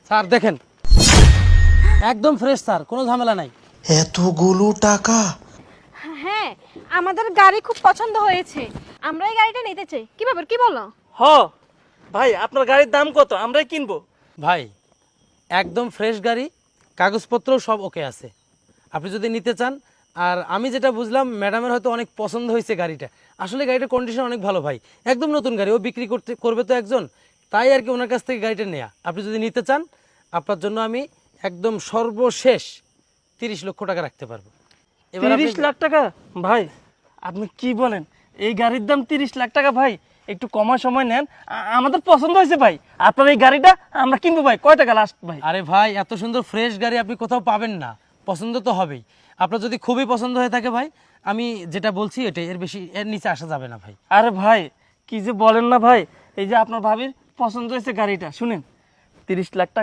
Sir দেখেন, একদম fresh sir, কোনো ঝামেলা নাই। এতগুলো টাকা? হ্যাঁ, আমাদের গাড়ি খুব পছন্দ হয়েছে, আমরা এই গাড়িটা নিতে চাই। কি ব্যাপার, কি বলো? হ ভাই, আপনার গাড়ির দাম কত? আমরাই কিনবো। ভাই একদম ফ্রেশ গাড়ি, কাগজপত্রও সব ওকে আছে, আপনি যদি নিতে চান। আর আমি যেটা বুঝলাম, ম্যাডামের হয়তো অনেক পছন্দ হয়েছে গাড়িটা। আসলে গাড়িটার কন্ডিশন অনেক ভালো ভাই, একদম নতুন গাড়ি, ও বিক্রি করবে তো একজন, তাই আর কি ওনার কাছ থেকে গাড়িটা নেয়া। আপনি যদি নিতে চান, আপনার জন্য আমি একদম সর্বশেষ 30 লক্ষ টাকা রাখতে পারবো। এবার 30 লাখ টাকা? ভাই আপনি কি বলেন, এই গাড়ির দাম 30 লাখ টাকা? ভাই একটু কমার সময় নেন, আমাদের পছন্দ হয়েছে ভাই আপনার এই গাড়িটা, আমরা কিনবো ভাই। কয় টাকা লাস্ট ভাই? আরে ভাই, এত সুন্দর ফ্রেশ গাড়ি আপনি কোথাও পাবেন না, পছন্দ তো হবেই। আপনার যদি খুবই পছন্দ হয়ে থাকে ভাই, আমি যেটা বলছি এটাই, এর নিচে আসা যাবে না ভাই। আরে ভাই কি যে বলেন না ভাই, এই যে আপনার ভাবির পছন্দ হয়েছে গাড়িটা, শুনেন 30 লাখ টাকা